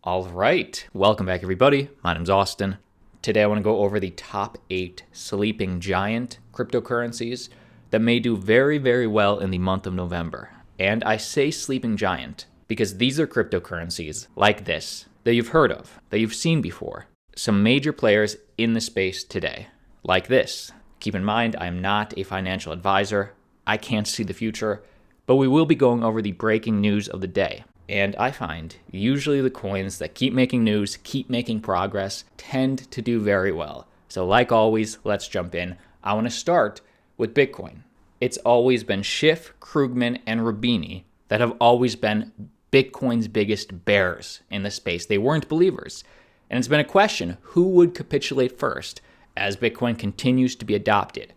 All right, welcome back everybody. My name's Austin. Today I want to go over the top 8 sleeping giant cryptocurrencies that may do very, very well in the month of November. And I say sleeping giant because these are cryptocurrencies like this that you've heard of, that you've seen before. Some major players in the space today, like this. Keep in mind, I am not a financial advisor. I can't see the future, but we will be going over the breaking news of the day. And I find usually the coins that keep making news, keep making progress, tend to do very well. So like always, let's jump in. I want to start with Bitcoin. It's always been Schiff, Krugman, and Roubini that have always been Bitcoin's biggest bears in the space. They weren't believers. And it's been a question, who would capitulate first as Bitcoin continues to be adopted?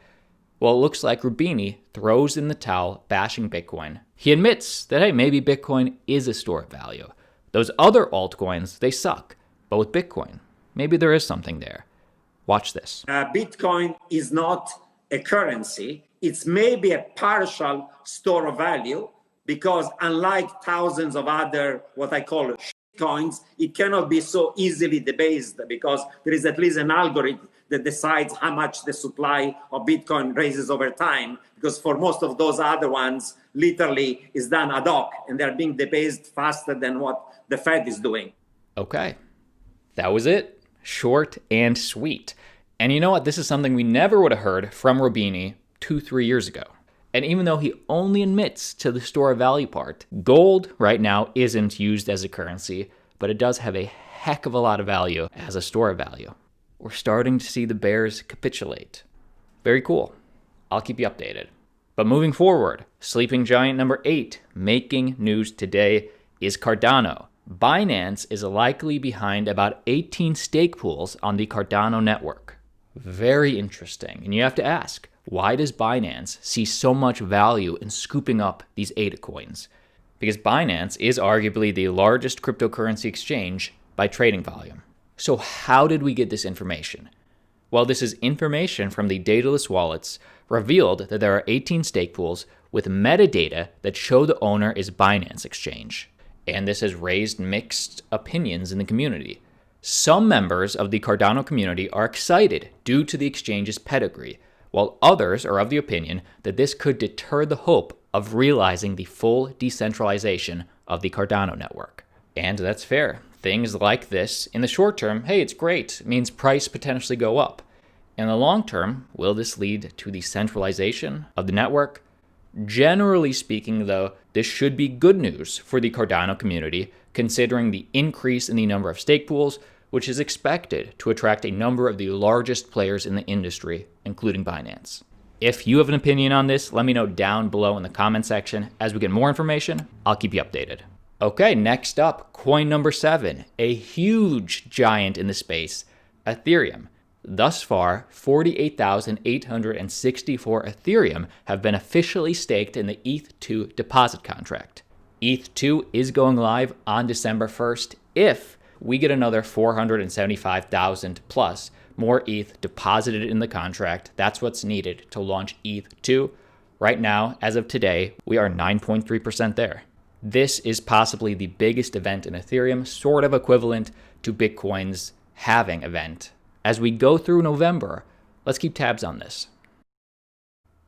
Well, it looks like Roubini throws in the towel, bashing Bitcoin. He admits that, hey, maybe Bitcoin is a store of value. Those other altcoins, they suck. But with Bitcoin, maybe there is something there. Watch this. Bitcoin is not a currency. It's maybe a partial store of value because unlike thousands of other, what I call coins, it cannot be so easily debased because there is at least an algorithm that decides how much the supply of Bitcoin raises over time, because for most of those other ones, literally is done ad hoc, and they're being debased faster than what the Fed is doing. Okay, that was it. Short and sweet. And you know what? This is something we never would have heard from Roubini 2-3 years ago. And even though he only admits to the store of value part, gold right now isn't used as a currency, but it does have a heck of a lot of value as a store of value. We're starting to see the bears capitulate. Very cool. I'll keep you updated. But moving forward, sleeping giant number 8 making news today is Cardano. Binance is likely behind about 18 stake pools on the Cardano network. Very interesting. And you have to ask, why does Binance see so much value in scooping up these ADA coins? Because Binance is arguably the largest cryptocurrency exchange by trading volume. So how did we get this information? Well, this is information from the dataless wallets revealed that there are 18 stake pools with metadata that show the owner is Binance Exchange. And this has raised mixed opinions in the community. Some members of the Cardano community are excited due to the exchange's pedigree, while others are of the opinion that this could deter the hope of realizing the full decentralization of the Cardano network. And that's fair. Things like this, in the short term, hey, it's great. It means price potentially go up. In the long term, will this lead to the centralization of the network? Generally speaking, though, this should be good news for the Cardano community, considering the increase in the number of stake pools, which is expected to attract a number of the largest players in the industry, including Binance. If you have an opinion on this, let me know down below in the comment section. As we get more information, I'll keep you updated. Okay, next up, coin number 7, a huge giant in the space, Ethereum. Thus far, 48,864 Ethereum have been officially staked in the ETH2 deposit contract. ETH2 is going live on December 1st if we get another 475,000 plus more ETH deposited in the contract. That's what's needed to launch ETH2. Right now, as of today, we are 9.3% there. This is possibly the biggest event in Ethereum, sort of equivalent to Bitcoin's halving event. As we go through November, let's keep tabs on this.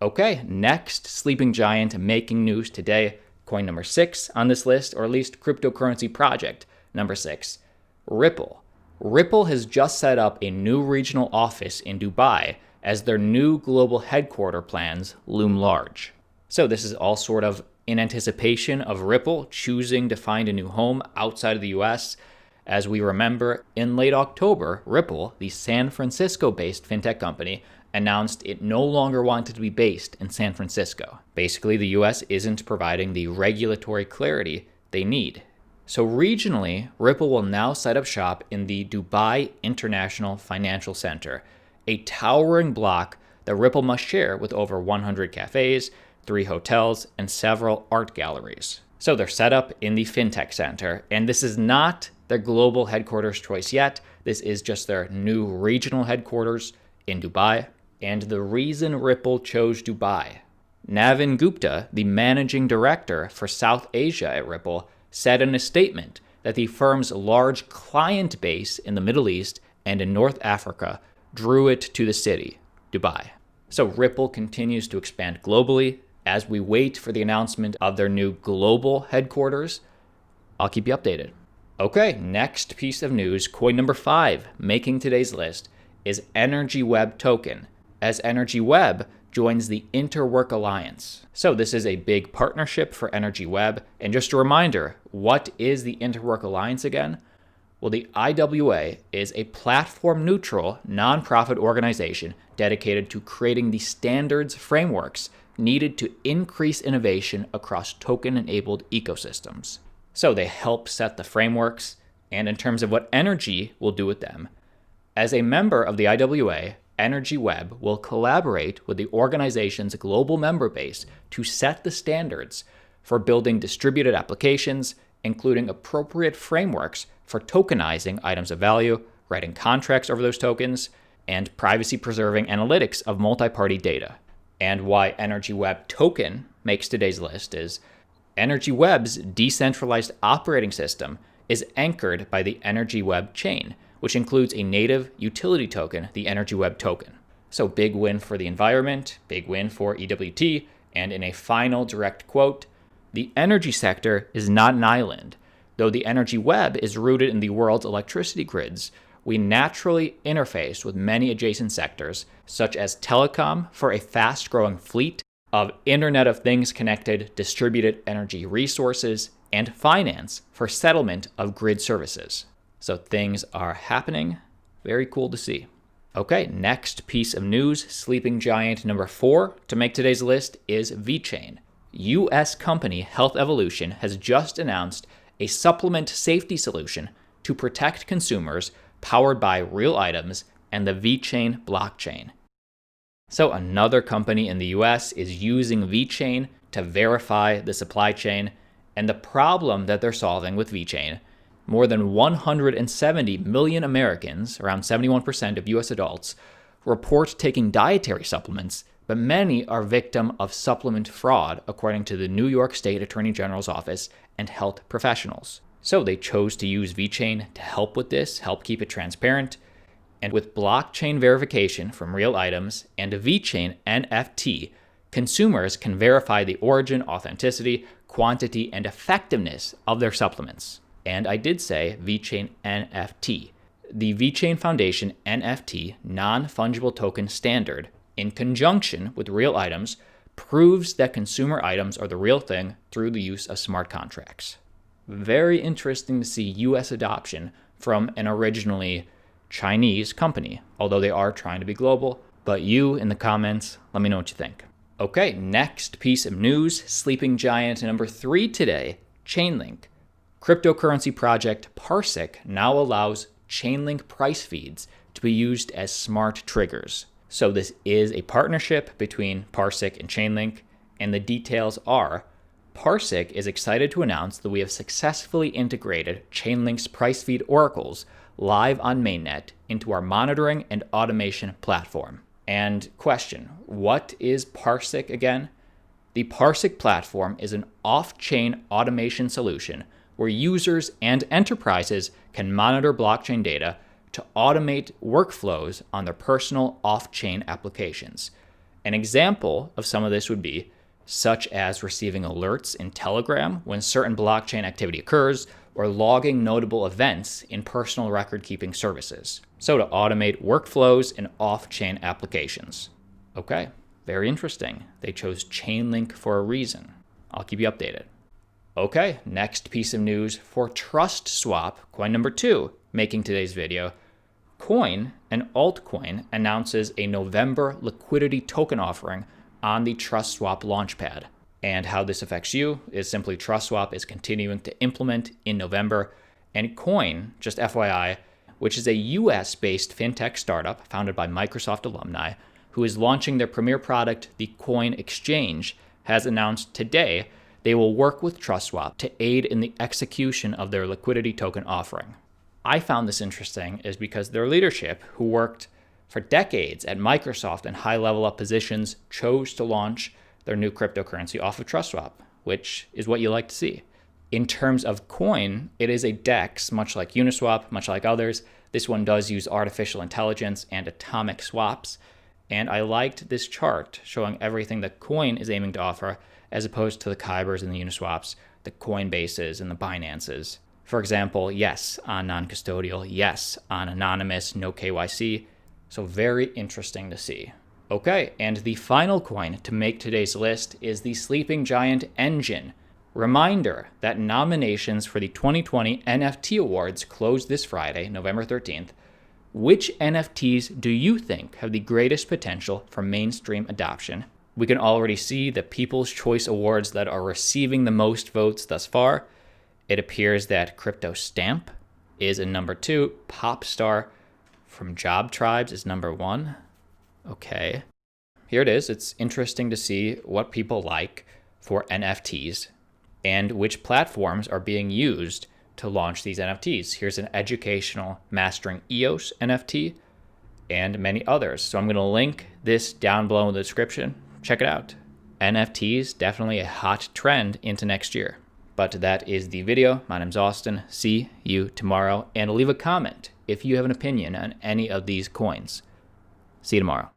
Okay, next sleeping giant making news today, coin number 6 on this list, or at least cryptocurrency project number 6, Ripple. Ripple has just set up a new regional office in Dubai as their new global headquarter plans loom large. So this is all sort of in anticipation of Ripple choosing to find a new home outside of the US. As we remember, in late October, Ripple, the San Francisco-based fintech company, announced it no longer wanted to be based in San Francisco. Basically, the US isn't providing the regulatory clarity they need. So regionally, Ripple will now set up shop in the Dubai International Financial Center, a towering block that Ripple must share with over 100 cafes, 3 hotels, and several art galleries. So they're set up in the FinTech Center, and this is not their global headquarters choice yet. This is just their new regional headquarters in Dubai. And the reason Ripple chose Dubai, Navin Gupta, the managing director for South Asia at Ripple, said in a statement that that the firm's large client base in the Middle East and in North Africa drew it to the city, Dubai. So Ripple continues to expand globally as we wait for the announcement of their new global headquarters. I'll keep you updated. Okay, next piece of news, coin number 5 making today's list is Energy Web token, as Energy Web joins the Interwork Alliance. So this is a big partnership for Energy Web. And just a reminder, what is the Interwork Alliance again? Well, the IWA is a platform-neutral, nonprofit organization dedicated to creating the standards frameworks needed to increase innovation across token-enabled ecosystems. So they help set the frameworks, and in terms of what Energy will do with them, as a member of the IWA, Energy Web will collaborate with the organization's global member base to set the standards for building distributed applications, including appropriate frameworks for tokenizing items of value, writing contracts over those tokens, and privacy-preserving analytics of multi-party data. And why Energy Web token makes today's list is Energy Web's decentralized operating system is anchored by the Energy Web chain, which includes a native utility token, the Energy Web token. So big win for the environment, big win for EWT, and in a final direct quote, the energy sector is not an island. Though the Energy Web is rooted in the world's electricity grids, we naturally interface with many adjacent sectors, such as telecom for a fast-growing fleet of Internet of Things connected distributed energy resources, and finance for settlement of grid services. So things are happening. Very cool to see. Okay, next piece of news, sleeping giant number 4 to make today's list is VeChain. US company Health Evolution has just announced a supplement safety solution to protect consumers powered by real items and the VeChain blockchain. So another company in the US is using VeChain to verify the supply chain, and the problem that they're solving with VeChain, more than 170 million Americans, around 71% of US adults, report taking dietary supplements, but many are victim of supplement fraud, according to the New York State Attorney General's office and health professionals. So they chose to use VeChain to help with this, help keep it transparent. And with blockchain verification from real items and a VeChain NFT, consumers can verify the origin, authenticity, quantity, and effectiveness of their supplements. And I did say VeChain NFT. The VeChain Foundation NFT non-fungible token standard, in conjunction with real items, proves that consumer items are the real thing through the use of smart contracts. Very interesting to see US adoption from an originally Chinese company, although they are trying to be global. But you in the comments, let me know what you think. Okay, next piece of news, sleeping giant number 3 today, Chainlink. Cryptocurrency project Parsec now allows Chainlink price feeds to be used as smart triggers. So this is a partnership between Parsec and Chainlink, and the details are Parsec is excited to announce that we have successfully integrated Chainlink's price feed oracles live on mainnet into our monitoring and automation platform. And question, what is Parsec again? The Parsec platform is an off-chain automation solution where users and enterprises can monitor blockchain data to automate workflows on their personal off-chain applications. An example of some of this would be such as receiving alerts in Telegram when certain blockchain activity occurs, or logging notable events in personal record-keeping services. So to automate workflows in off-chain applications. Okay, very interesting. They chose Chainlink for a reason. I'll keep you updated. Okay, next piece of news for TrustSwap, coin number 2, making today's video. Coin, an altcoin, announces a November liquidity token offering on the TrustSwap launchpad. And how this affects you is simply TrustSwap is continuing to implement in November. And Coin, just FYI, which is a US-based fintech startup founded by Microsoft alumni, who is launching their premier product, the Coin Exchange, has announced today they will work with TrustSwap to aid in the execution of their liquidity token offering. I found this interesting is because their leadership, who worked for decades at Microsoft in high-level up positions, chose to launch their new cryptocurrency off of TrustSwap, which is what you like to see. In terms of coin, it is a DEX, much like Uniswap, much like others. This one does use artificial intelligence and atomic swaps. And I liked this chart showing everything that coin is aiming to offer, as opposed to the Kybers and the Uniswaps, the Coinbases and the Binances. For example, yes on non-custodial, yes on anonymous, no KYC. So very interesting to see. Okay, and the final coin to make today's list is the Sleeping Giant Engine. Reminder that nominations for the 2020 NFT Awards closed this Friday, November 13th. Which NFTs do you think have the greatest potential for mainstream adoption? We can already see the People's Choice Awards that are receiving the most votes thus far. It appears that Crypto Stamp is in number 2. Popstar from Job Tribes is number 1. Okay. Here it is. It's interesting to see what people like for NFTs and which platforms are being used to launch these NFTs. Here's an educational Mastering EOS NFT and many others. So I'm going to link this down below in the description. Check it out. NFTs, definitely a hot trend into next year. But that is the video. My name's Austin. See you tomorrow. And leave a comment if you have an opinion on any of these coins. See you tomorrow.